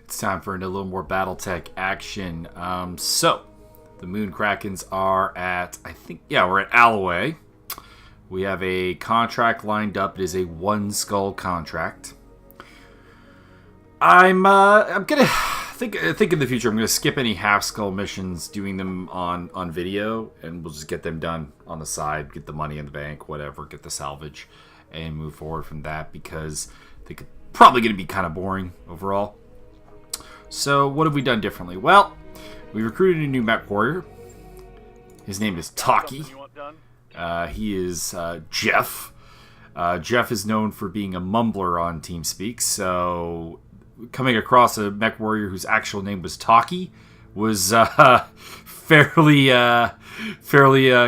It's time for a little more Battletech action. So, the Moon Krakens are at, we're at Alloway. We have a contract lined up. It is a one skull contract. I'm gonna think in the future. I'm gonna skip any half skull missions, doing them on video, and we'll just get them done on the side. Get the money in the bank, whatever. Get the salvage, and move forward from that because I think it's probably gonna be kind of boring overall. So what have we done differently? Well, we recruited a new mech warrior. His name is Taki. He is Jeff. Jeff is known for being a mumbler on TeamSpeak, so coming across a mech warrior whose actual name was Taki was fairly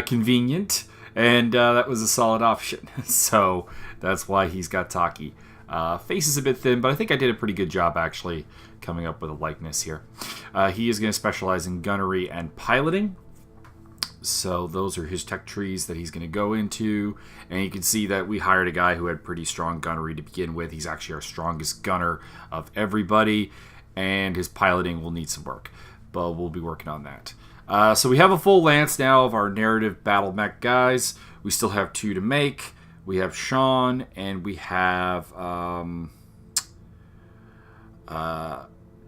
convenient, and that was a solid option. So that's why he's got Taki. Face is a bit thin, but I think I did a pretty good job actually coming up with a likeness here. He is going to specialize in gunnery and piloting. So those are his tech trees that he's going to go into. And you can see that we hired a guy who had pretty strong gunnery to begin with. He's actually our strongest gunner of everybody. And his piloting will need some work. But we'll be working on that. So we have a full lance now of our narrative battle mech guys. We still have 2 to make. We have Sean and we have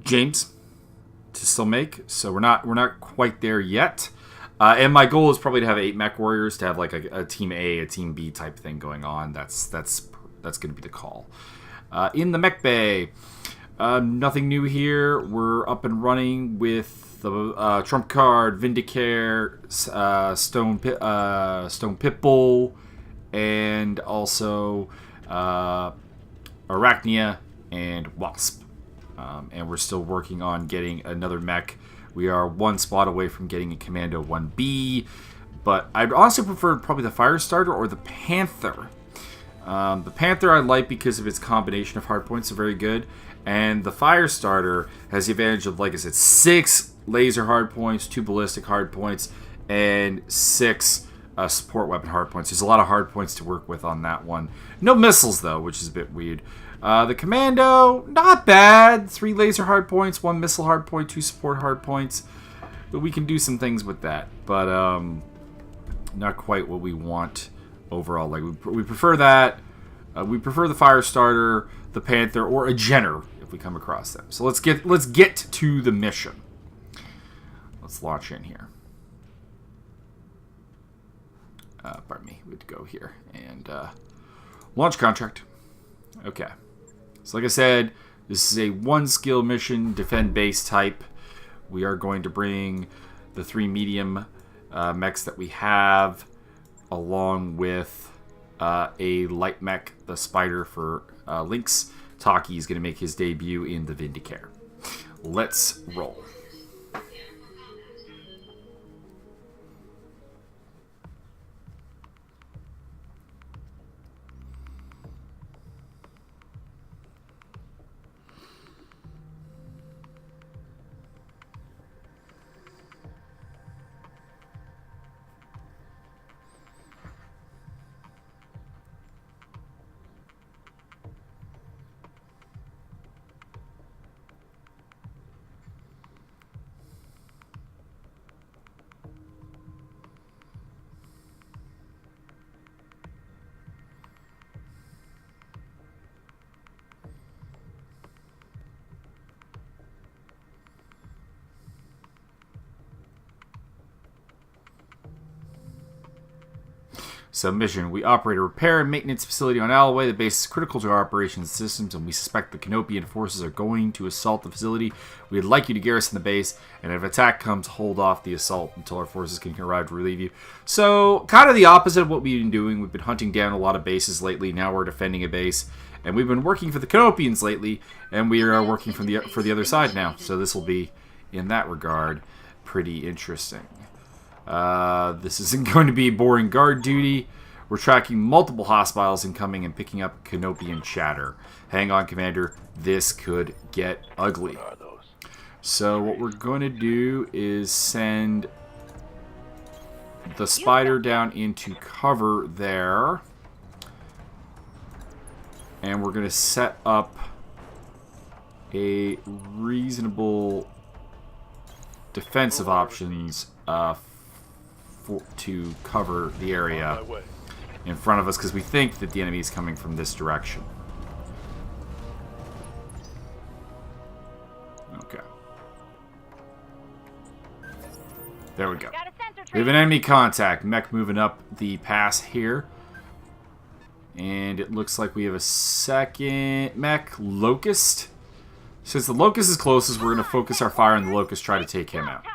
James to still make. So we're not quite there yet. And my goal is probably to have 8 mech warriors, to have like a team A, a team B type thing going on. That's going to be the call. In the mech bay, nothing new here. We're up and running with the trump card, Vindicare, Stone Pitbull, and also Arachnia and Wasp. And we're still working on getting another mech. We are 1 spot away from getting a Commando 1B, but I'd also prefer probably the Firestarter or the Panther. The Panther I like because of its combination of hardpoints are very good, and the Firestarter has the advantage of, like I said, 6 laser hardpoints, 2 ballistic hardpoints, and 6 support weapon hardpoints. There's a lot of hardpoints to work with on that one. No missiles though, which is a bit weird. The Commando, not bad. 3 laser hardpoints, 1 missile hardpoint, 2 support hardpoints. But we can do some things with that. But not quite what we want overall. Like we prefer that. We prefer the Firestarter, the Panther, or a Jenner if we come across them. So let's get to the mission. Let's launch in here. Pardon me. We'd go here and launch contract. Okay. So like I said, this is a 1 skill mission, defend base type. We are going to bring the 3 medium mechs that we have, along with a light mech, the Spider for Lynx. Taki is going to make his debut in the Vindicare. Let's roll. Submission. We operate a repair and maintenance facility on Alloway. The base is critical to our operations systems, and we suspect the Canopian forces are going to assault the facility. We'd like you to garrison the base, and if attack comes, hold off the assault until our forces can arrive to relieve you. So, kind of the opposite of what we've been doing. We've been hunting down a lot of bases lately. Now we're defending a base, and we've been working for the Canopians lately, and we are working for the other side now. So this will be, in that regard, pretty interesting. This isn't going to be boring guard duty. We're tracking multiple hostiles incoming and picking up Canopian chatter. Hang on, Commander. This could get ugly. So what we're going to do is send the Spider down into cover there. And we're going to set up a reasonable defensive options to cover the area in front of us, because we think that the enemy is coming from this direction. Okay. There we go. We have an enemy contact. Mech moving up the pass here. And it looks like we have a second mech, Locust. Since the Locust is closest, we're going to focus our fire on the Locust, try to take him out.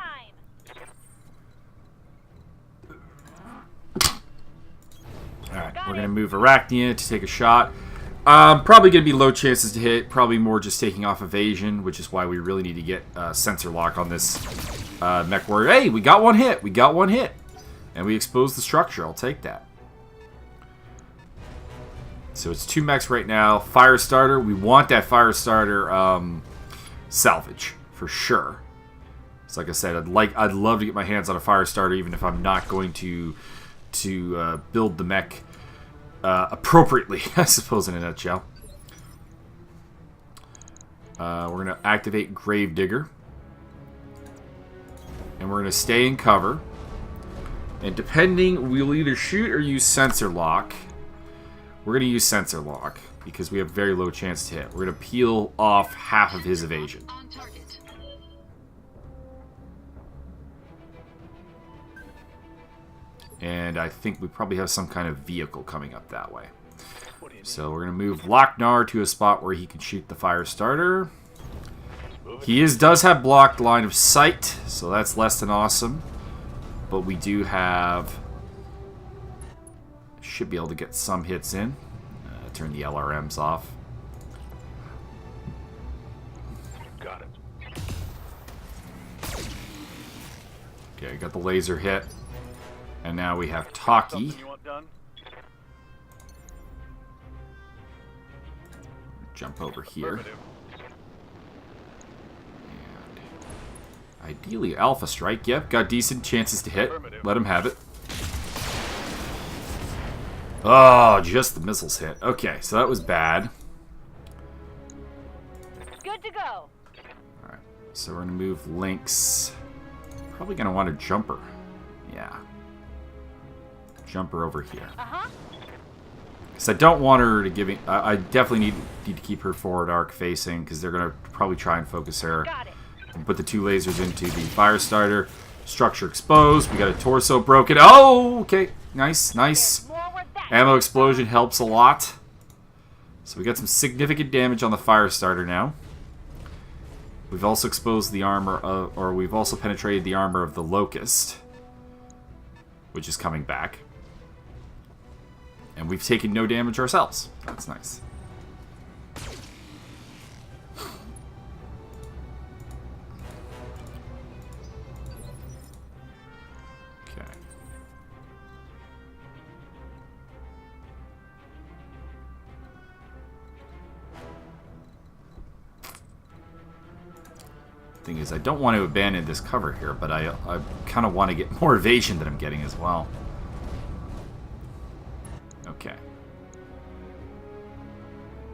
Alright, we're going to move Arachnia to take a shot. Probably going to be low chances to hit, probably more just taking off evasion, which is why we really need to get sensor lock on this mech warrior. Hey, we got one hit! We got one hit! And we exposed the structure, I'll take that. So it's 2 mechs right now. Fire starter. We want that fire starter salvage for sure. So like I said, I'd love to get my hands on a fire starter, even if I'm not going to build the mech appropriately, I suppose, in a nutshell. We're going to activate Gravedigger, and we're going to stay in cover. And depending, we'll either shoot or use sensor lock. We're going to use sensor lock because we have very low chance to hit. We're going to peel off half of his evasion. And I think we probably have some kind of vehicle coming up that way. So we're going to move Lochnar to a spot where he can shoot the fire starter. He does have blocked line of sight, so that's less than awesome. But we do have... should be able to get some hits in. Turn the LRMs off. Got it. Okay, got the laser hit. And now we have Taki. Jump over here. And ideally Alpha Strike. Yep, got decent chances to hit. Let him have it. Oh, just the missiles hit. Okay, so that was bad. Good to go. Alright, so we're going to move Lynx. Probably going to want a jumper. Yeah. Jumper over here. Because I don't want her to give me... I definitely need to keep her forward arc facing, because they're going to probably try and focus her. And put the 2 lasers into the fire starter. Structure exposed. We got a torso broken. Oh, okay. Nice, nice. Ammo explosion helps a lot. So we got some significant damage on the fire starter now. We've also exposed the armor of, or we've also penetrated the armor of the Locust, which is coming back. And we've taken no damage ourselves. That's nice. Okay. Thing is, I don't want to abandon this cover here, but I kind of want to get more evasion than I'm getting as well. Okay.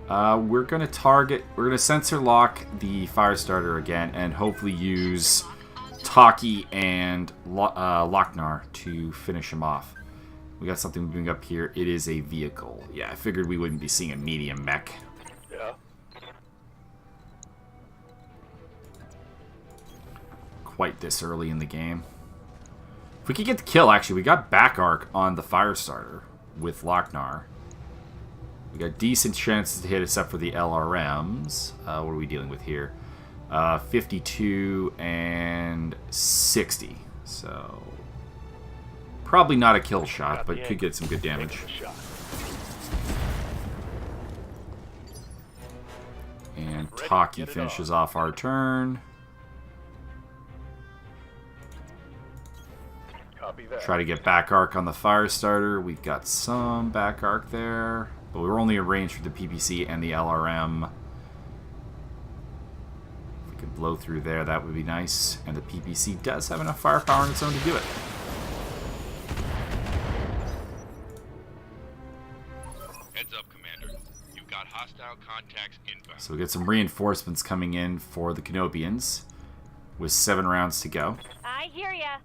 We're going to sensor lock the fire starter again, and hopefully use Taki and Lochnar to finish him off. We got something moving up here. It is a vehicle. Yeah, I figured we wouldn't be seeing a medium mech. Yeah. Quite this early in the game. If we could get the kill, actually, we got back arc on the fire starter with Lochnar. We got decent chances to hit except for the LRMs. What are we dealing with here? 52 and 60. So probably not a kill shot, but could get some good damage. And Taki finishes off our turn. Try to get back arc on the fire starter. We've got some back arc there, but we're only in range for the PPC and the LRM. If we could blow through there, that would be nice. And the PPC does have enough firepower on its own to do it. Heads up, Commander. You've got hostile contacts inbound. So we get some reinforcements coming in for the Canopians with 7 rounds to go. I hear ya.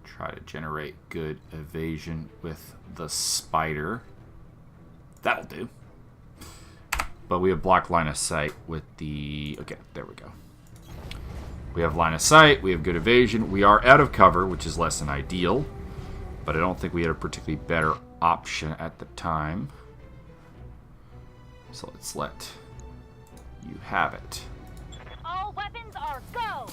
Try to generate good evasion with the spider. That'll do. But we have blocked line of sight with the... Okay, there we go. We have line of sight. We have good evasion. We are out of cover, which is less than ideal. But I don't think we had a particularly better option at the time. So let's let you have it. All weapons are go.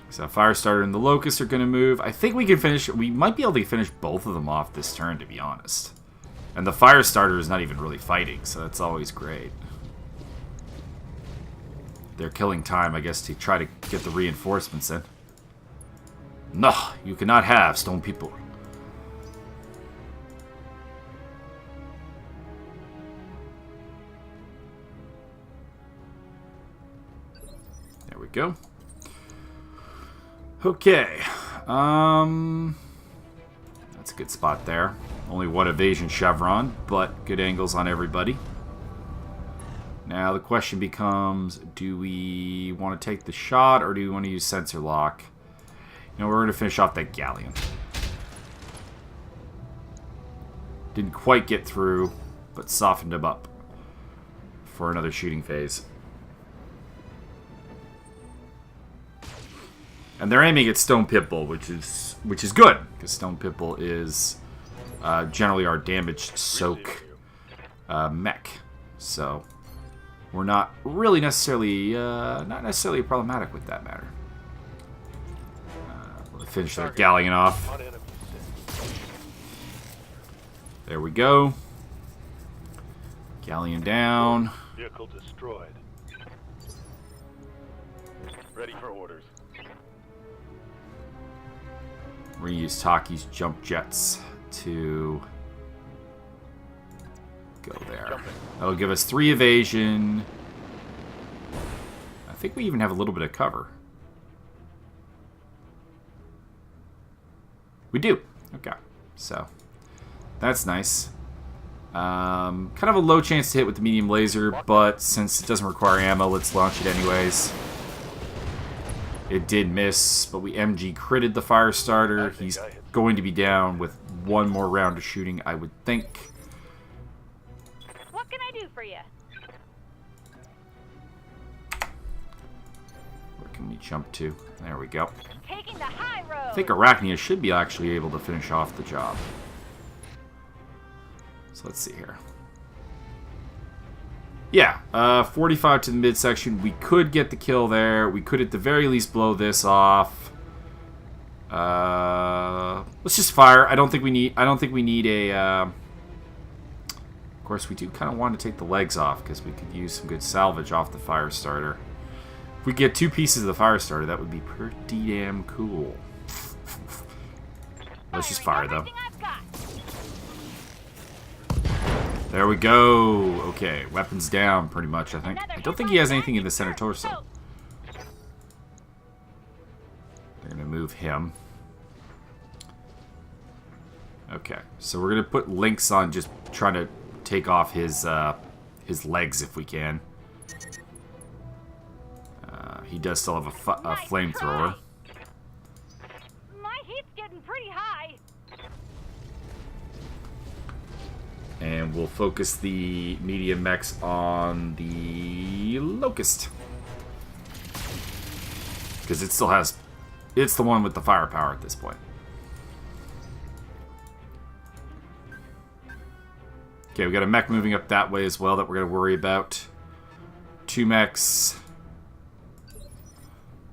So Firestarter and the Locust are going to move. I think we can finish... We might be able to finish both of them off this turn, to be honest. And the Firestarter is not even really fighting, so that's always great. They're killing time, I guess, to try to get the reinforcements in. No, you cannot have stone people. There we go. Okay. That's a good spot there. Only one evasion chevron, but good angles on everybody. Now the question becomes, do we want to take the shot or do we want to use sensor lock? You know, we're going to finish off that galleon. Didn't quite get through, but softened him up for another shooting phase. And they're aiming at Stone Pitbull, which is good, because Stone Pitbull is generally our damaged soak mech. So we're not really necessarily problematic with that matter. We'll finish their galleon off. There we go. Galleon down. Vehicle destroyed. Ready for orders. We're going to use Taki's jump jets to go there. That'll give us 3 evasion. I think we even have a little bit of cover. We do. Okay. So, that's nice. Kind of a low chance to hit with the medium laser, but since it doesn't require ammo, let's launch it anyways. It did miss, but we MG critted the Firestarter. He's going to be down with 1 more round of shooting, I would think. What can I do for you? Where can we jump to? There we go. Taking the high road. I think Arachnia should be actually able to finish off the job. So let's see here. Yeah, 45 to the midsection. We could get the kill there. We could at the very least blow this off. Let's just fire. I don't think we need a. Of course, we do kind of want to take the legs off because we could use some good salvage off the Firestarter. If we get 2 pieces of the Firestarter, that would be pretty damn cool. Let's just fire though. There we go. Okay, weapons down pretty much, I think. I don't think he has anything in the center torso. They're going to move him. Okay, so we're going to put links on just trying to take off his legs if we can. He does still have a flamethrower. My heat's getting pretty high. And we'll focus the medium mechs on the Locust. Because it still has... It's the one with the firepower at this point. Okay, we got a mech moving up that way as well that we're going to worry about. 2 mechs.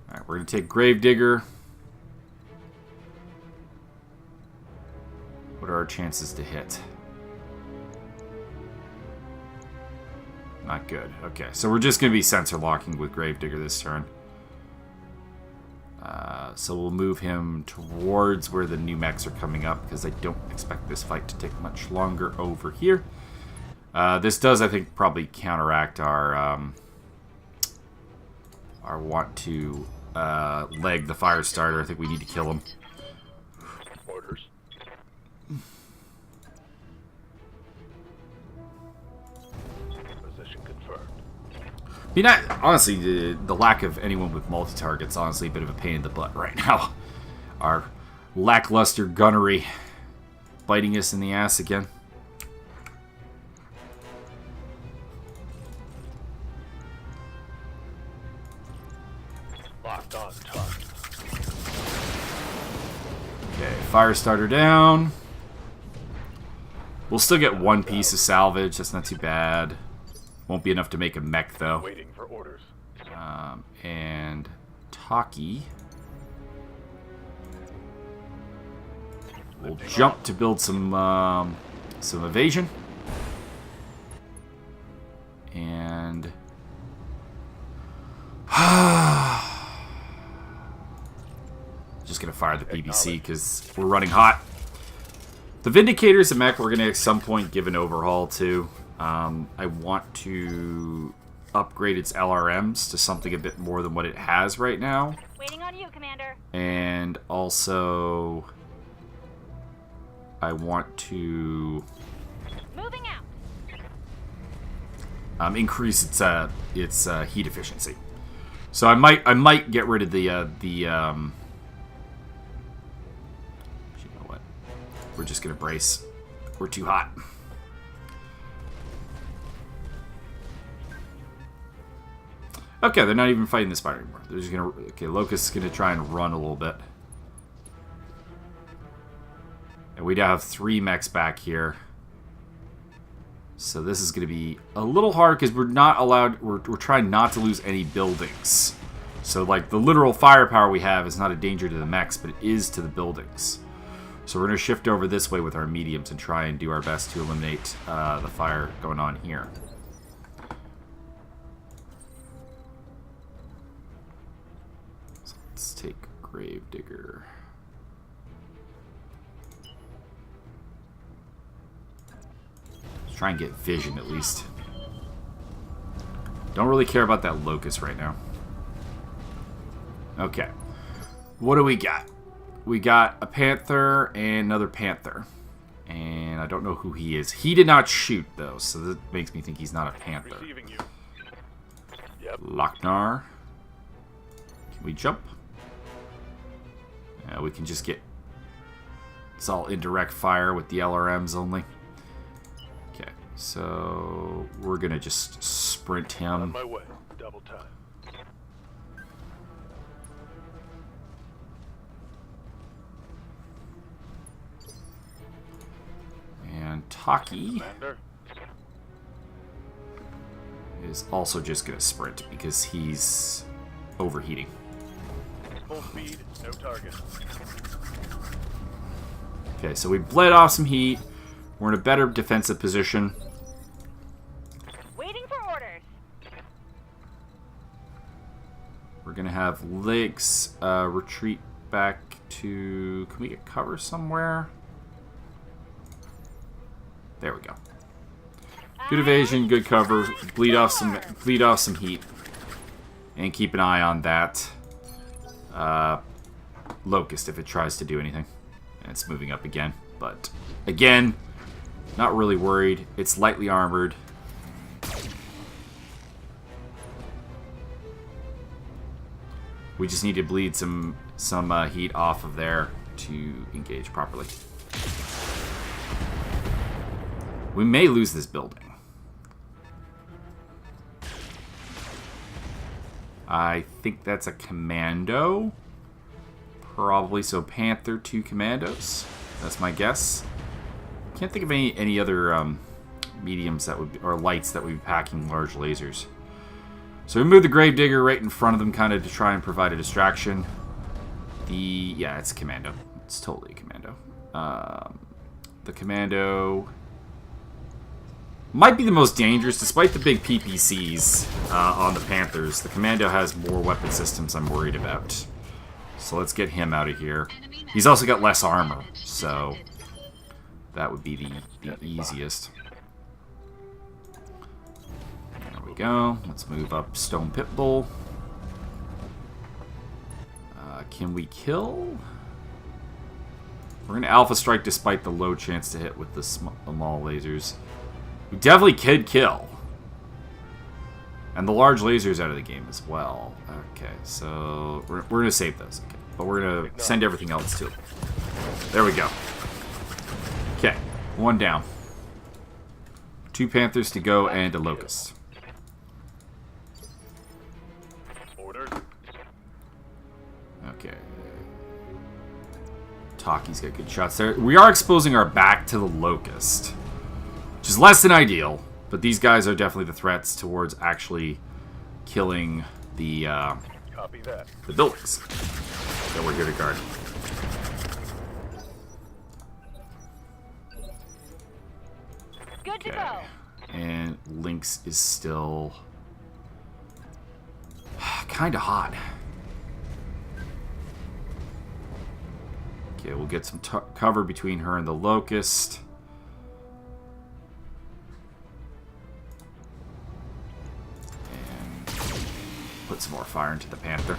Alright, we're going to take Gravedigger. What are our chances to hit? Not good. Okay, so we're just going to be sensor locking with Gravedigger this turn. So we'll move him towards where the new mechs are coming up because I don't expect this fight to take much longer over here. This does, I think, probably counteract our I want to leg the fire starter. I think we need to kill him. Orders. Position confirmed. I mean, honestly, the lack of anyone with multi-target's honestly a bit of a pain in the butt right now. Our lackluster gunnery biting us in the ass again. Locked on target. Okay, fire starter down. We'll still get one piece of salvage. That's not too bad. Won't be enough to make a mech, though. Waiting for orders. And Taki. We'll jump to build some evasion. And just gonna fire the PBC because we're running hot. The Vindicator's a mech we're gonna at some point give an overhaul to. I want to upgrade its LRMs to something a bit more than what it has right now. Waiting on you, Commander. And also, I want to Moving out. increase its heat efficiency. So I might get rid of the you know what? We're just gonna brace. We're too hot. Okay, they're not even fighting the spider anymore. They're just gonna. Okay, Locust's gonna try and run a little bit. And we now have 3 mechs back here. So this is gonna be a little hard because we're not allowed. We're trying not to lose any buildings. So like the literal firepower we have is not a danger to the mechs, but it is to the buildings. So we're gonna shift over this way with our mediums and try and do our best to eliminate the fire going on here. Let's take Gravedigger. Let's try and get vision at least. Don't really care about that Locust right now. Okay. What do we got? We got a Panther and another Panther. And I don't know who he is. He did not shoot though, so that makes me think he's not a Panther. Receiving you. Yep. Lochnar. Can we jump? We can just get... It's all indirect fire with the LRMs only. Okay, so we're going to just sprint On him. my way. Double time. And Taki Commander. is also just going to sprint because he's overheating. Full speed. No target. Okay, so we bled off some heat. We're in a better defensive position. Waiting for orders. We're going to have Lakes retreat back to... Can we get cover somewhere? There we go. Good evasion, good cover. Bleed off some heat. And keep an eye on that Locust if it tries to do anything. And it's moving up again. But, again, not really worried. It's lightly armored. We just need to bleed some heat off of there to engage properly. We may lose this building. I think that's a commando. Probably, so Panther, 2 commandos. That's my guess. Can't think of any other mediums that would be, or lights that would be packing large lasers. So we move the Gravedigger right in front of them, kind of to try and provide a distraction. Yeah, it's a commando. It's totally a commando. The commando might be the most dangerous, despite the big PPCs on the Panthers. The commando has more weapon systems I'm worried about. So let's get him out of here. He's also got less armor, so that would be the easiest. There we go. Let's move up Stone Pitbull. Can we kill? We're going to Alpha Strike despite the low chance to hit with the small lasers. We definitely could kill. And the large laser's out of the game as well. Okay, so we're going to save those. Okay, but we're going to send everything else to it. There we go. Okay, one down. 2 Panthers to go and a Locust. Orders. Okay. Taki's got good shots there. We are exposing our back to the Locust, which is less than ideal, but these guys are definitely the threats towards actually killing the Copy that. the buildings that we're here to guard. Good to Okay. go. And Lynx is still kind of hot. Okay, we'll get some cover between her and the Locust. And put some more fire into the Panther.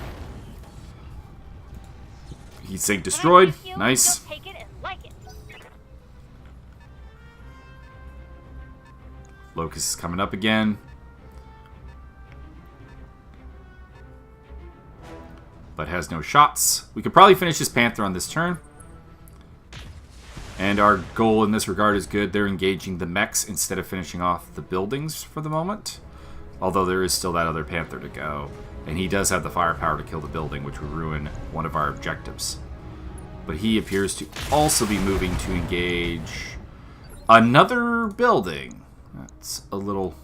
Heat sink destroyed. Nice. Just take it and like it. Locust is coming up again. But has no shots. We could probably finish this Panther on this turn. And our goal in this regard is good. They're engaging the mechs instead of finishing off the buildings for the moment. Although there is still that other Panther to go. And he does have the firepower to kill the building, which would ruin one of our objectives. But he appears to also be moving to engage another building. That's a little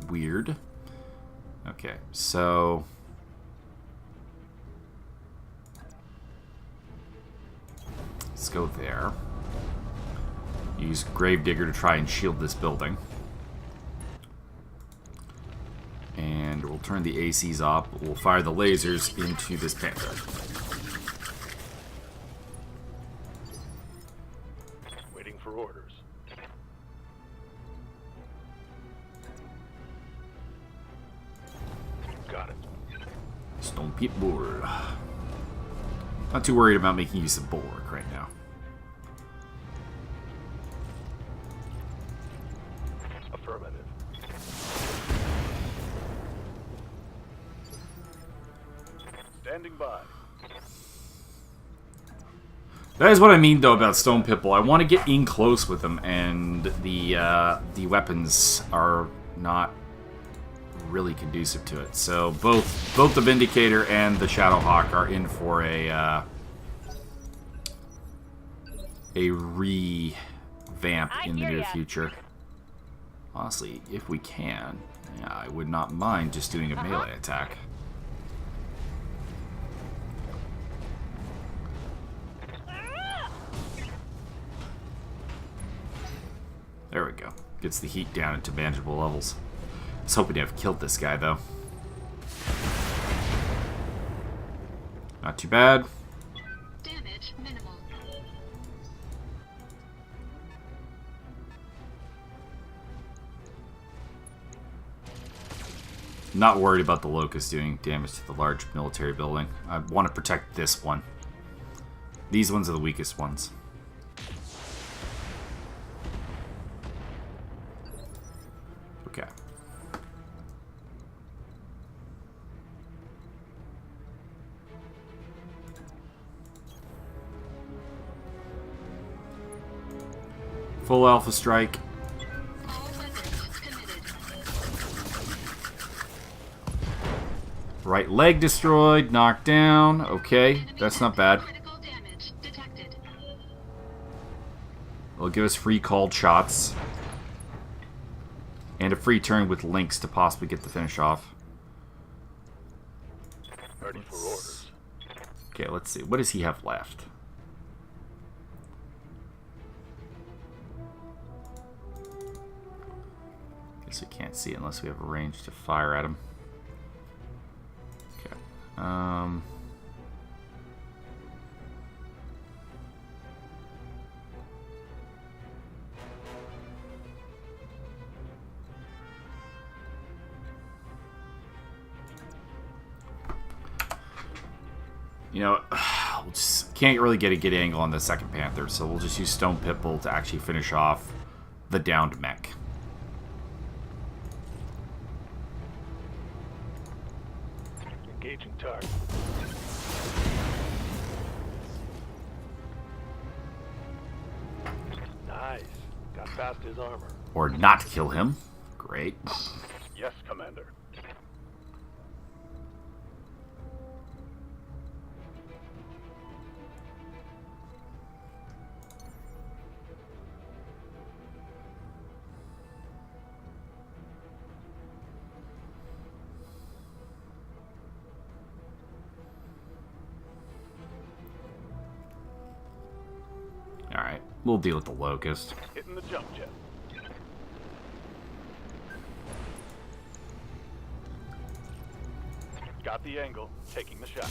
weird. Okay, so let's go there. Use Gravedigger to try and shield this building. And we'll turn the ACs off. We'll fire the lasers into this Panther. Waiting for orders. Got it. Stone Pit Bull. Not too worried about making use of Bulwark right now. Affirmative. Standing by. That is what I mean, though, about Stone Pipple. I want to get in close with them, and the weapons are not really conducive to it. So both the Vindicator and the Shadowhawk are in for a revamp in the near future. Honestly, if we can, yeah, I would not mind just doing a melee attack. There we go. Gets the heat down into manageable levels. I was hoping to have killed this guy, though. Not too bad. Damage minimal. Not worried about the Locust doing damage to the large military building. I want to protect this one. These ones are the weakest ones. Okay. Full Alpha Strike. All weapons committed. Right leg destroyed, knocked down. Okay, that's not bad. Critical damage detected. It'll give us free called shots. And a free turn with Lynx to possibly get the finish off. Ready for orders. Okay, let's see. What does he have left? Guess we can't see it unless we have a range to fire at him. Okay. You know, we'll just can't really get a good angle on the second Panther, so we'll just use Stone Pitbull to actually finish off the downed mech. Engaging target. Nice. Got past his armor. Or not kill him. Great. Yes, Commander. Alright, we'll deal with the Locust. Hitting the jump jet. Got the angle. Taking the shot.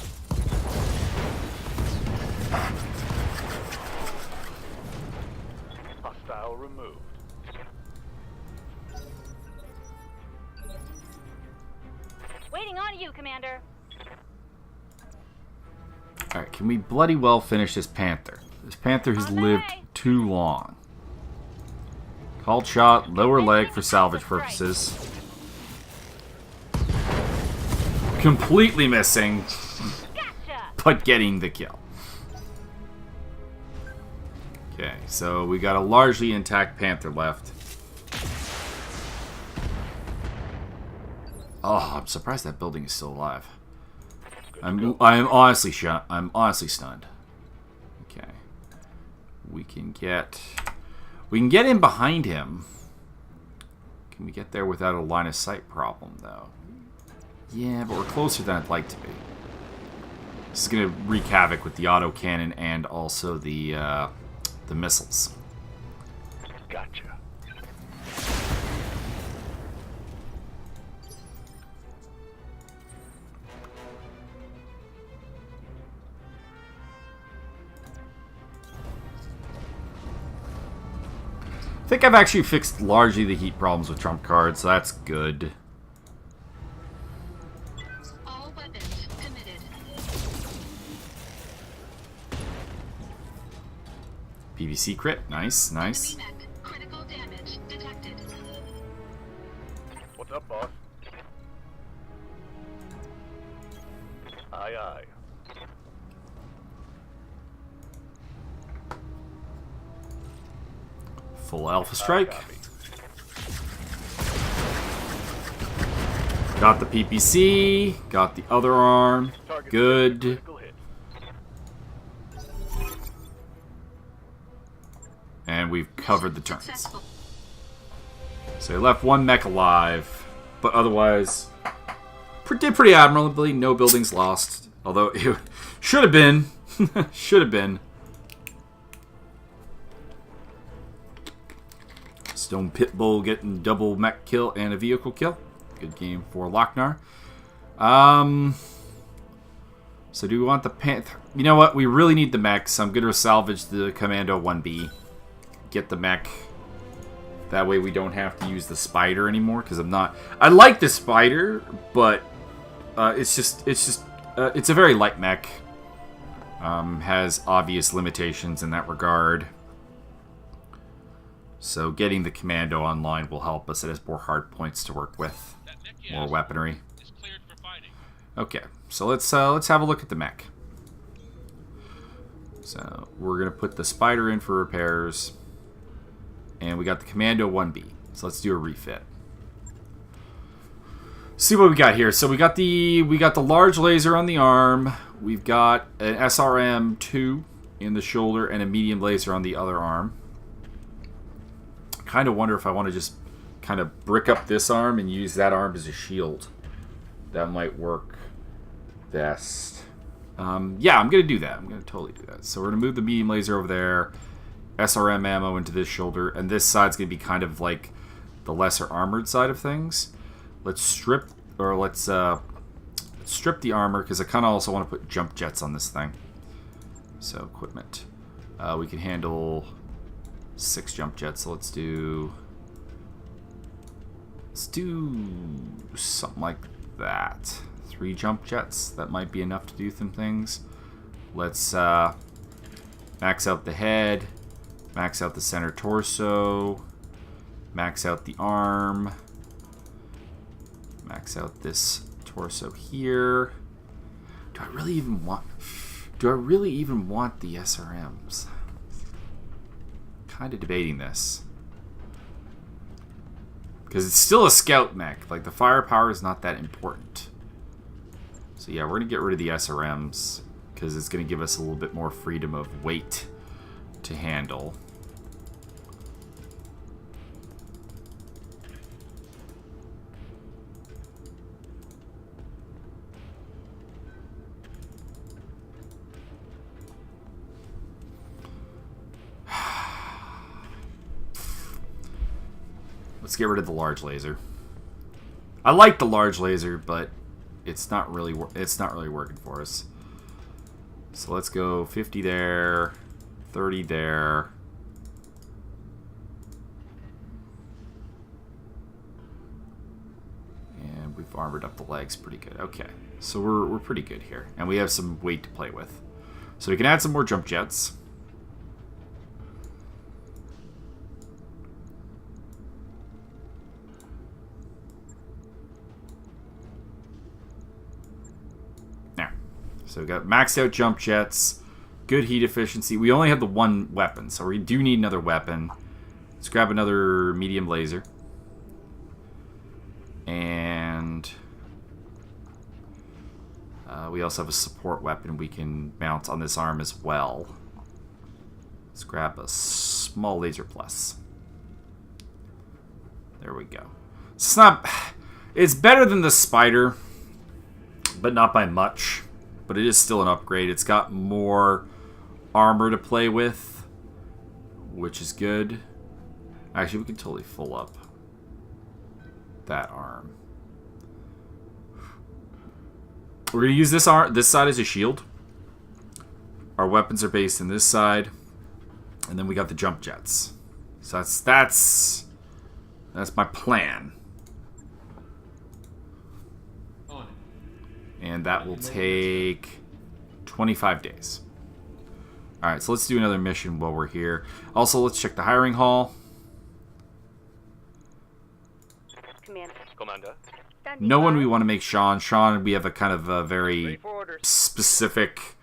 Hostile removed. Waiting on you, Commander. Alright, can we bloody well finish this Panther? This Panther has On the lived way. too long. Called shot, lower leg for salvage purposes. Completely missing, Gotcha. but getting the kill. Okay, so we got a largely intact Panther left. Oh, I'm surprised that building is still alive. I'm honestly shot. I'm honestly stunned. Okay, we can get in behind him. Can we get there without a line of sight problem though? Yeah, but we're closer than I'd like to be. This is gonna wreak havoc with the autocannon and also the missiles. Gotcha. I think I've actually fixed largely the heat problems with trump cards, so that's good. All weapons committed. PVC crit, nice, nice. Enemy mech. Critical damage detected. What's up, boss? Aye, aye. Full alpha strike. Copy. Got the PPC, got the other arm, Target good. critical hit. And we've covered the turns. Successful. So we left one mech alive, but otherwise did pretty admirably. No buildings lost, although it should have been. Should have been. Stone Pitbull getting double mech kill and a vehicle kill. Good game for Lochnar. So do we want the Panther? You know what? We really need the mechs. I'm going to salvage the Commando 1B. Get the mech. That way we don't have to use the Spider anymore, because I'm not... I like the Spider, but it's a very light mech. Has obvious limitations in that regard. So getting the Commando online will help us. It has more hard points to work with. More weaponry. Okay, so let's have a look at the mech. So we're gonna put the Spider in for repairs, and we got the Commando 1B. So let's do a refit. See what we got here. So we got the large laser on the arm. We've got an SRM-2 in the shoulder and a medium laser on the other arm. Kind of wonder if I want to just kind of brick up this arm and use that arm as a shield. That might work best. Yeah, I'm going to do that. I'm going to totally do that. So we're going to move the medium laser over there, SRM ammo into this shoulder, and this side's going to be kind of like the lesser armored side of things. Let's strip the armor, because I kind of also want to put jump jets on this thing. So equipment. We can handle 6 jump jets, so let's do something like that. 3 jump jets, that might be enough to do some things. Let's max out the head, max out the center torso, max out the arm, max out this torso here. Do I really even want the SRMs? Kind of debating this. Because it's still a scout mech. Like, the firepower is not that important. So yeah, we're going to get rid of the SRMs. Because it's going to give us a little bit more freedom of weight to handle. Let's get rid of the large laser. I like the large laser, but it's not really working for us. So let's go 50 there, 30 there. And we've armored up the legs pretty good. Okay, so we're pretty good here. And we have some weight to play with. So we can add some more jump jets. So we got maxed out jump jets, good heat efficiency. We only have the one weapon, so we do need another weapon. Let's grab another medium laser. And we also have a support weapon we can mount on this arm as well. Let's grab a small laser plus. There we go. So it's better than the spider, but not by much. But it is still an upgrade. It's got more armor to play with, which is good. Actually, we can totally full up that arm. We're going to use this side as a shield. Our weapons are based in this side. And then we got the jump jets. So that's my plan. And that will take 25 days. Alright, so let's do another mission while we're here. Also, let's check the hiring hall. Commander. No one we want to make Sean. Sean, we have a kind of a very specific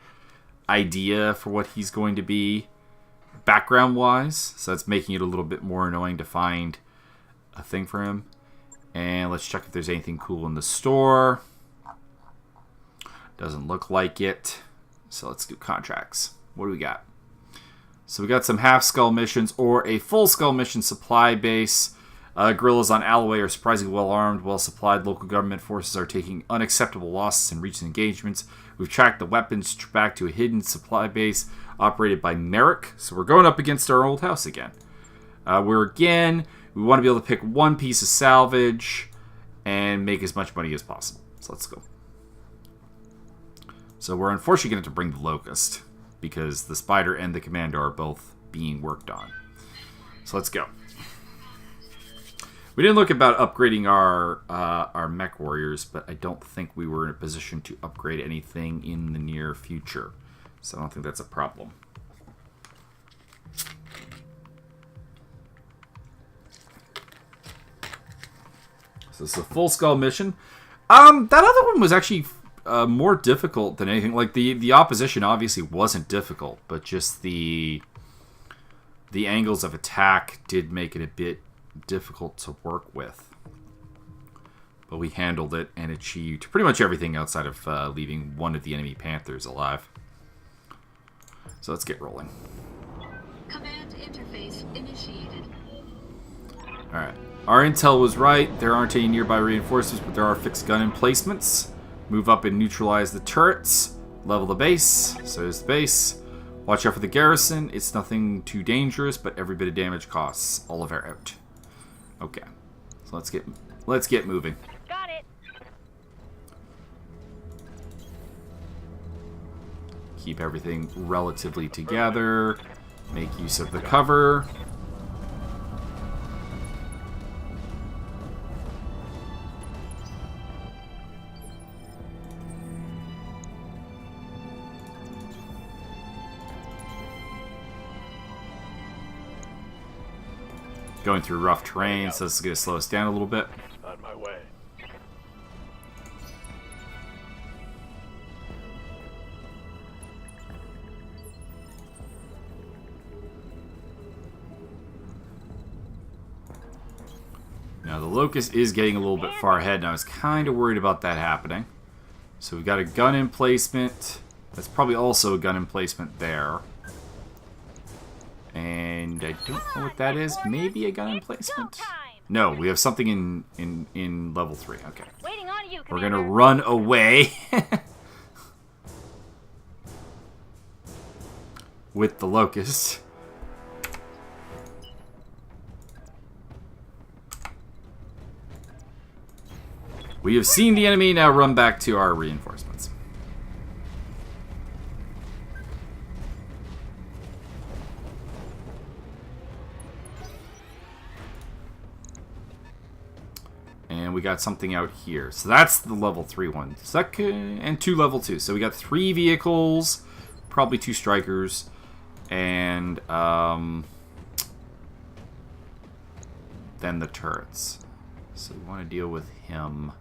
idea for what he's going to be background-wise. So that's making it a little bit more annoying to find a thing for him. And let's check if there's anything cool in the store. Doesn't look like it. So let's do contracts. What do we got? So we got some half skull missions or a full skull mission supply base. Guerrillas on Alloway are surprisingly well armed, well supplied. Local government forces are taking unacceptable losses in recent engagements. We've tracked the weapons back to a hidden supply base operated by Merrick. So we're going up against our old house again. We want to be able to pick one piece of salvage and make as much money as possible. So let's go. So we're unfortunately going to have to bring the Locust because the Spider and the Commando are both being worked on. So let's go. We didn't look about upgrading our mech warriors, but I don't think we were in a position to upgrade anything in the near future. So I don't think that's a problem. So this is a full skull mission. That other one was actually more difficult than anything. Like the opposition obviously wasn't difficult, but just the angles of attack did make it a bit difficult to work with. But we handled it and achieved pretty much everything outside of leaving one of the enemy Panthers alive. So let's get rolling. Command interface initiated. Alright. Our intel was right. There aren't any nearby reinforcements, but there are fixed gun emplacements. Move up and neutralize the turrets. Level the base. So there's the base. Watch out for the garrison. It's nothing too dangerous, but every bit of damage costs all of our out. Okay. So let's get moving. Got it. Keep everything relatively together. Make use of the cover. going through rough terrain, so this is going to slow us down a little bit. On my way. Now the Locust is getting a little bit far ahead, and I was kind of worried about that happening. So we got a gun emplacement. That's probably also a gun emplacement there. And I don't know what that is. Maybe a gun emplacement? No, we have something in level 3. Okay. Waiting on you, We're Commander. gonna run away with the Locust. We have seen the enemy, now run back to our reinforcements. And we got something out here. So that's the level 3 one. And 2 level 2. So we got 3 vehicles, probably 2 strikers, and then the turrets. So we want to deal with him.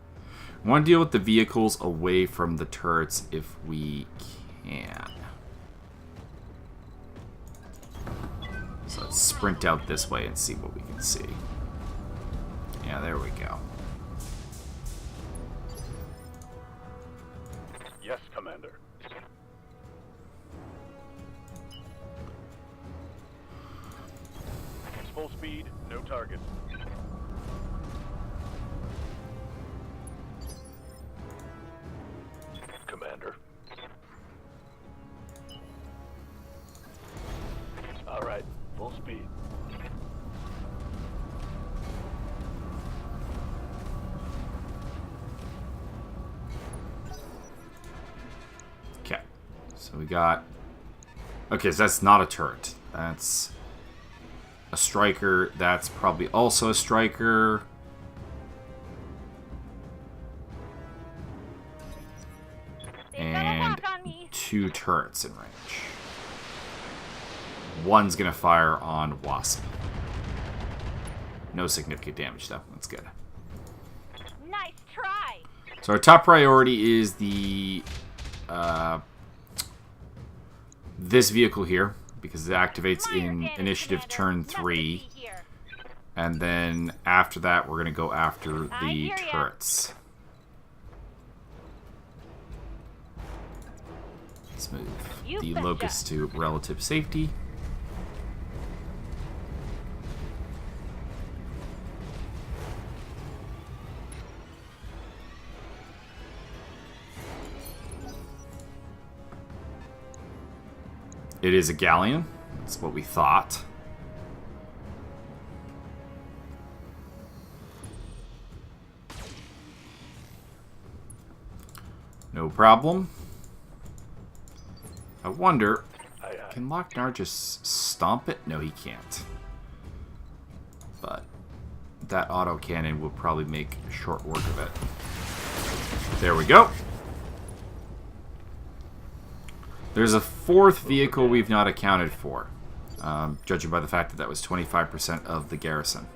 We want to deal with the vehicles away from the turrets if we can. So let's sprint out this way and see what we can see. Yeah, there we go. Yes, Commander. It's full speed, no target. Commander. All right, full speed. Okay, so we got... Okay, so that's not a turret. That's a striker. That's probably also a striker. And 2 turrets in range. One's gonna fire on Wasp. No significant damage though. That's good. Nice try. So our top priority is the this vehicle here, because it activates in initiative turn 3, and then after that we're gonna go after the turrets. Let's move the Locust to relative safety. It is a galleon. That's what we thought. No problem. I wonder, can Lochnar just stomp it? No, he can't. But that autocannon will probably make short work of it. There we go. There's a 4th vehicle we've not accounted for, judging by the fact that that was 25% of the garrison.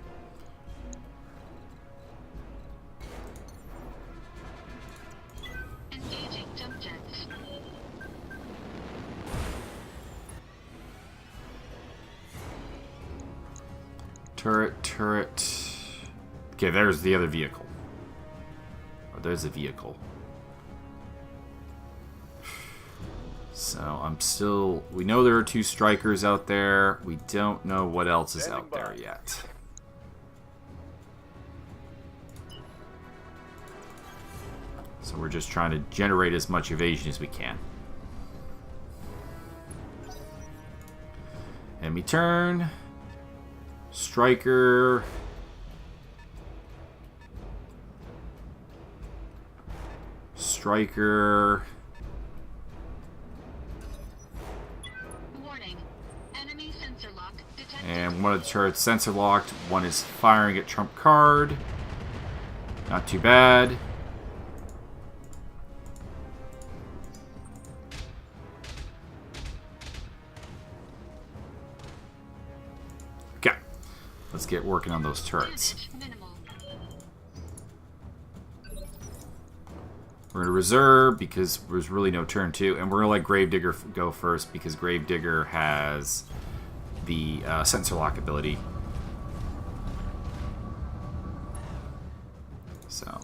Engaging jump jets. Turret. Okay, there's the other vehicle. Oh, there's a vehicle. So I'm still... We know there are 2 strikers out there. We don't know what else is out there yet. So we're just trying to generate as much evasion as we can. Enemy turn. Striker. Striker. Warning. Enemy sensor lock detected. And one of the turrets sensor locked. One is firing at trump card. Not too bad. Let's get working on those turrets. Damage minimal. We're going to reserve because there's really no turn 2. And we're going to let Gravedigger go first because Gravedigger has the sensor lock ability. So.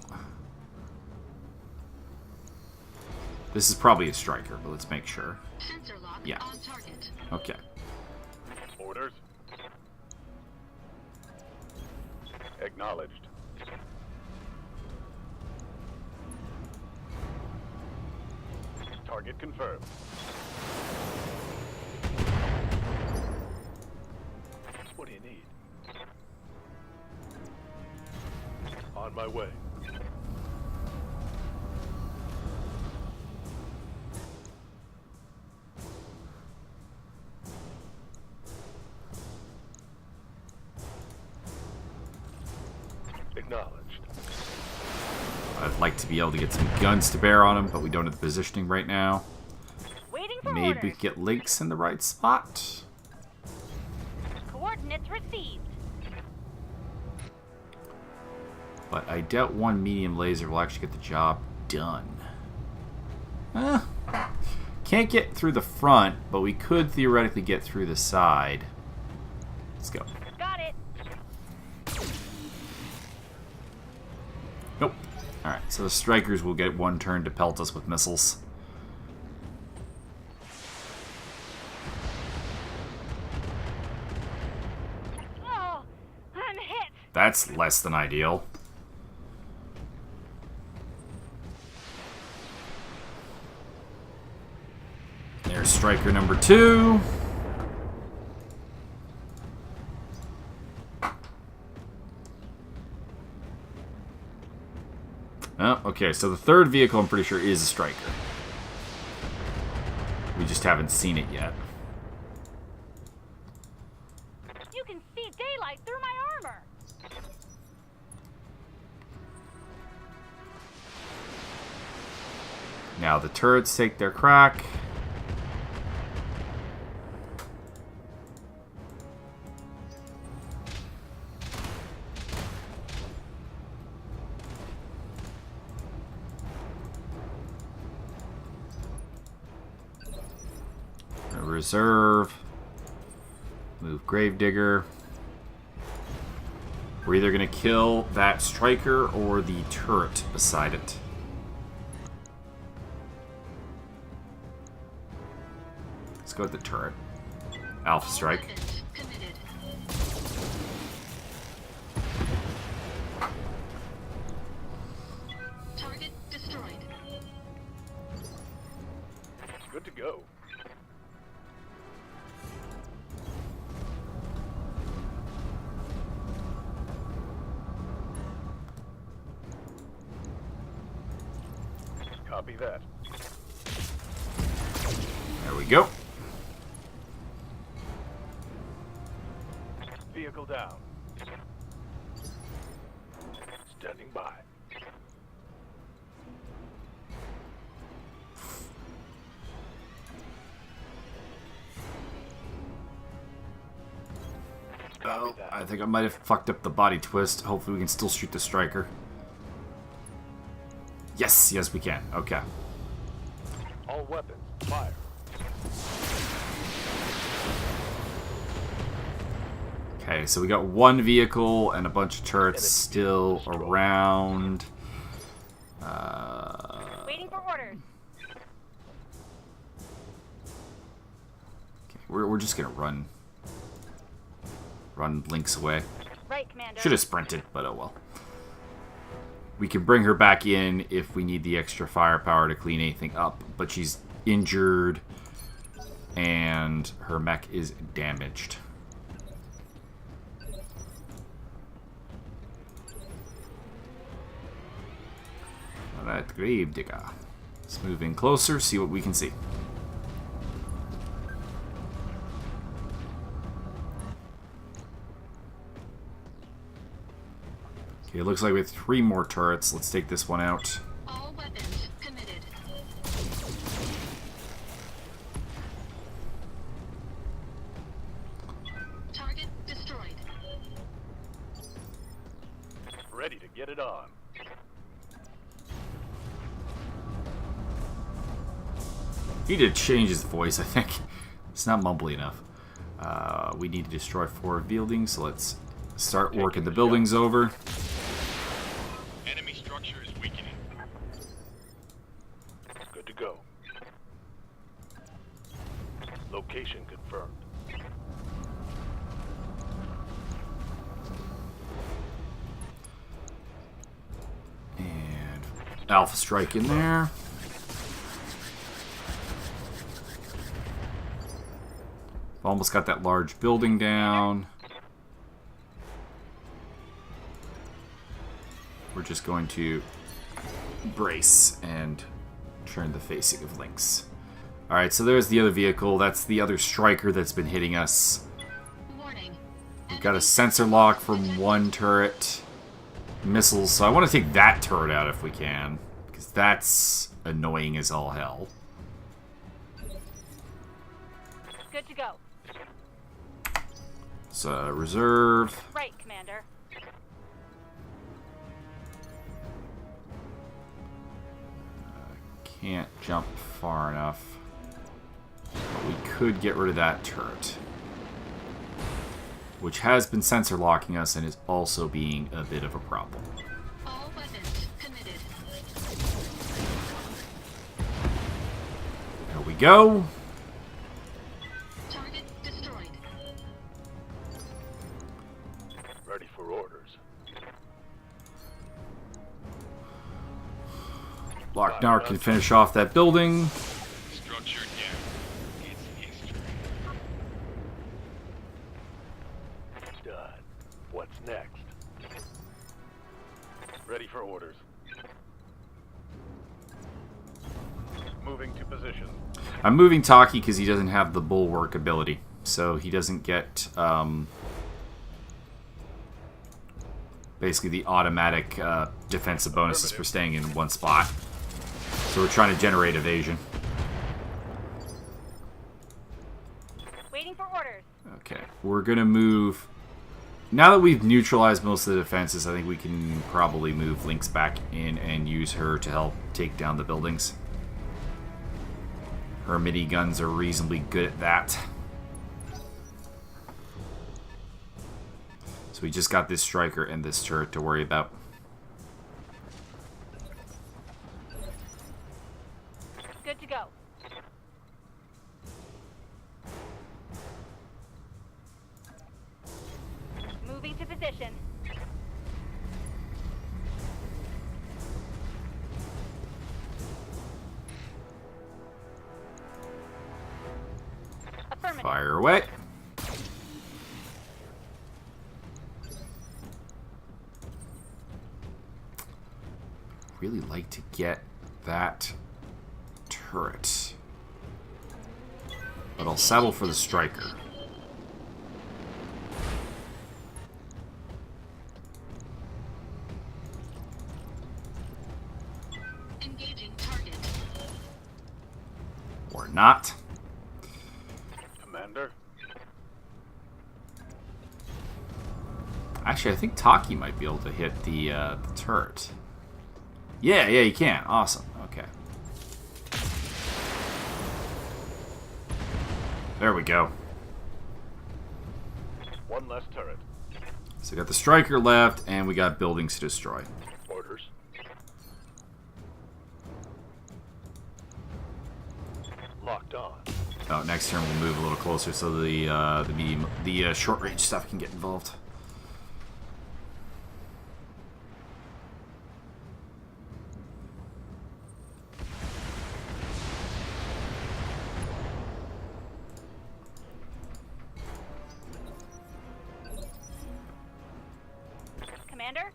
This is probably a striker, but let's make sure. Sensor lock Yeah. on target. Okay. Orders. Acknowledged. Target confirmed. What do you need? On my way. Acknowledged. I'd like to be able to get some guns to bear on him, but we don't have the positioning right now. Waiting for Maybe we orders. could get links in the right spot. Coordinates received. But I doubt one medium laser will actually get the job done. Can't get through the front, but we could theoretically get through the side. Let's go. Got it. Nope. Alright, so the strikers will get one turn to pelt us with missiles. Oh, I'm hit. That's less than ideal. There's striker number 2. Oh, okay, so the third vehicle I'm pretty sure is a striker. We just haven't seen it yet. You can see daylight through my armor. Now the turrets take their crack. Reserve. Move Gravedigger. We're either going to kill that striker or the turret beside it. Let's go with the turret. Alpha All strike. weapons committed. Target destroyed. Good to go. Copy that. There we go. Vehicle down. Standing by. Oh, I think I might have fucked up the body twist. Hopefully we can still shoot the striker. Yes, yes we can. Okay. All weapons, fire. Okay, so we got one vehicle and a bunch of turrets still around. Waiting for orders. Okay, we're just gonna run links away. Right, Commander. Should have sprinted, but oh well. We can bring her back in if we need the extra firepower to clean anything up, but she's injured and her mech is damaged. Alright, Gravedigger. Let's move in closer, see what we can see. Okay, it looks like we have 3 more turrets. Let's take this one out. All weapons committed. Target destroyed. Get it on. He did change his voice, I think. It's not mumbly enough. We need to destroy 4 buildings, so let's start working the buildings over. Enemy structure is weakening. Good to go. Location confirmed. And Alpha Strike in there. Almost got that large building down. We're just going to brace and turn the facing of Lynx. Alright, so there's the other vehicle. That's the other striker that's been hitting us. Warning. We've got a sensor lock from one turret. Missiles, so I want to take that turret out if we can. Because that's annoying as all hell. Good to go. So, reserve. Right, Commander. Can't jump far enough. But we could get rid of that turret. Which has been sensor locking us and is also being a bit of a problem. All weapons committed. There we go. Target destroyed. Ready for orders. Locknar can finish off that building. Structure down. It's history. Done. What's next? Ready for orders. Moving to position. I'm moving Taki because he doesn't have the bulwark ability. So he doesn't get basically the automatic defensive bonuses for staying in one spot. So we're trying to generate evasion. Waiting for orders. Okay, we're gonna move. Now that we've neutralized most of the defenses, I think we can probably move Lynx back in and use her to help take down the buildings. Her mini guns are reasonably good at that. So we just got this striker and this turret to worry about. Good to go. Moving to position. Affirmative. Fire away. Really like to get that turret. But I'll settle for the striker. Engaging target. Or not. Commander. Actually, I think Taki might be able to hit the turret. Yeah, you can. Awesome. Okay. There we go. One less turret. So we got the striker left, and we got buildings to destroy. Orders. Locked on. Oh, next turn we'll move a little closer so the short range stuff can get involved. Commander?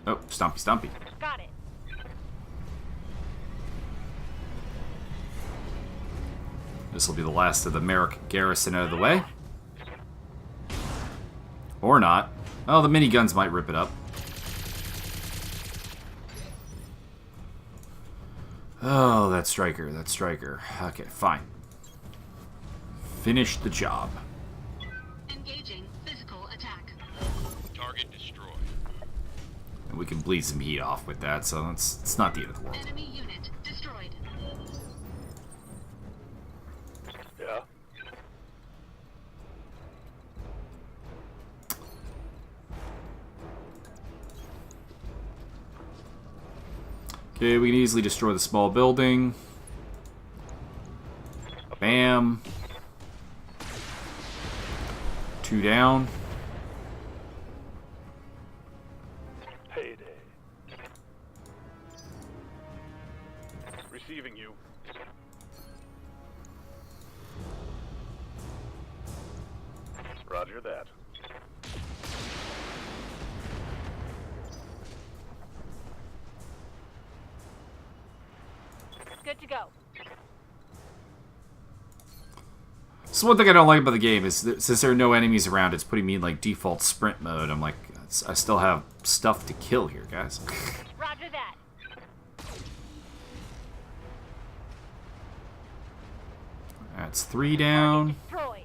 Oh, Stumpy. Got it. This will be the last of the Merrick garrison out of the way. Or not. Oh, the miniguns might rip it up. Oh, that striker. Okay, fine. Finish the job. Engaging physical attack. And we can bleed some heat off with that, so it's not the end of the world. Enemy unit destroyed. Yeah. Okay, we can easily destroy the small building. Bam. 2 down. Payday. Receiving you. Roger that. Good to go. So one thing I don't like about the game is that since there are no enemies around, it's putting me in like default sprint mode. I'm like, I still have stuff to kill here, guys. Roger that. That's 3 down. Destroyed.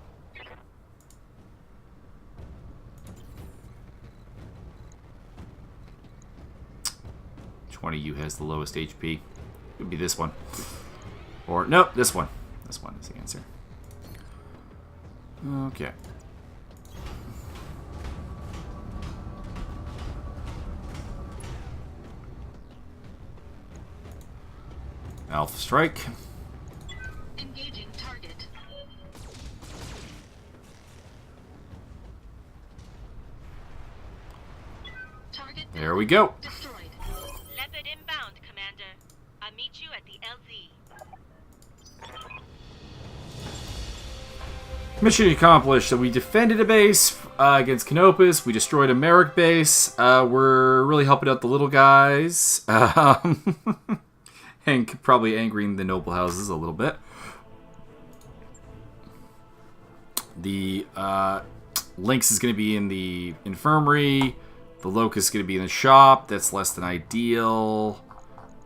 Which one of you has the lowest HP? Could be this one. Or, nope, this one. This one is the answer. Okay. Alpha strike. Engaging target. Target There we go. destroyed. Leopard inbound, Commander. I'll meet you at the LZ. Mission accomplished. So we defended a base against Canopus. We destroyed a Merrick base. We're really helping out the little guys. And probably angering the noble houses a little bit. The Lynx is going to be in the infirmary. The Locust is going to be in the shop. That's less than ideal.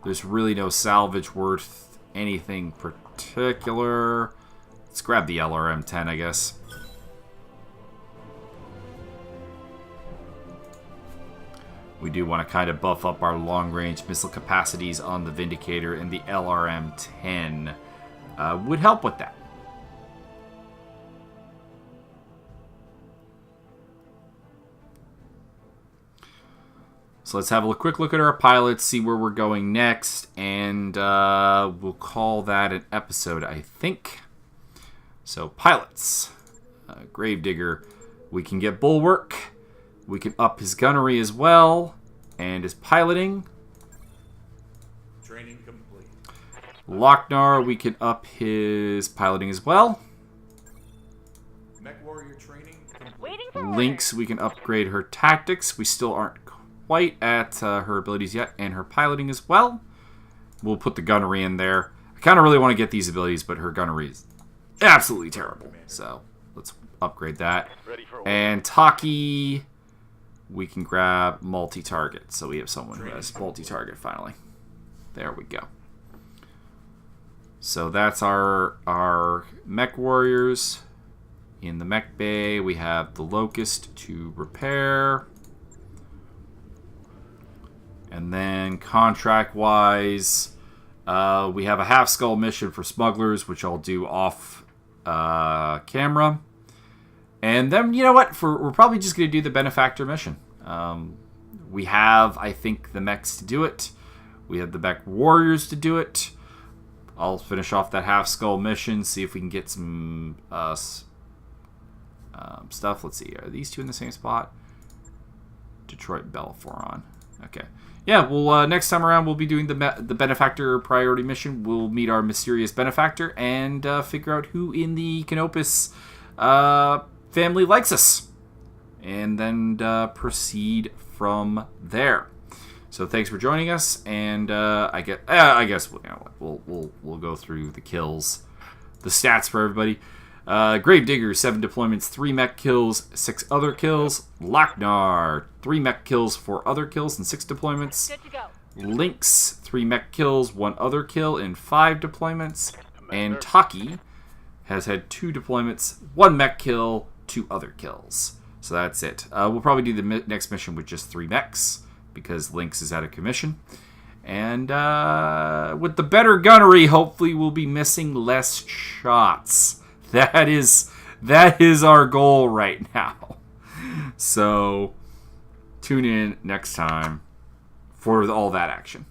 There's really no salvage worth anything particular. Let's grab the LRM-10, I guess. We do want to kind of buff up our long-range missile capacities on the Vindicator, and the LRM-10 would help with that. So let's have a quick look at our pilots, see where we're going next, and we'll call that an episode, I think. So pilots, Gravedigger, we can get Bulwark, we can up his gunnery as well, and his piloting. Training complete. Lochnar, we can up his piloting as well. Mech warrior training complete. Waiting for Lynx, we can upgrade her tactics. We still aren't quite at her abilities yet, and her piloting as well. We'll put the gunnery in there. I kind of really want to get these abilities, but her gunnery is absolutely terrible. So let's upgrade that. Ready for And Taki, we can grab multi-target. So we have someone who has multi-target finally. There we go. So that's our mech warriors. In the mech bay, we have the Locust to repair. And then contract-wise, we have a half-skull mission for smugglers, which I'll do off camera. And then, you know what? We're probably just going to do the benefactor mission. We have, I think, the mechs to do it. We have the mech warriors to do it. I'll finish off that half-skull mission, see if we can get some stuff. Let's see. Are these two in the same spot? Detroit Belforon. Okay. Yeah, well, next time around, we'll be doing the benefactor priority mission. We'll meet our mysterious benefactor and figure out who in the Canopus family likes us. And then proceed from there. So thanks for joining us, and I guess we'll go through the kills, the stats for everybody. Gravedigger, 7 deployments, 3 mech kills, 6 other kills. Lochnar, 3 mech kills, 4 other kills, and 6 deployments. Good to go. Lynx, 3 mech kills, 1 other kill, and 5 deployments. And Taki has had 2 deployments, 1 mech kill, 2 other kills. So that's it. We'll probably do the next mission with just 3 mechs. because Lynx is out of commission. And with the better gunnery, hopefully we'll be missing less shots. That is our goal right now. So tune in next time for all that action.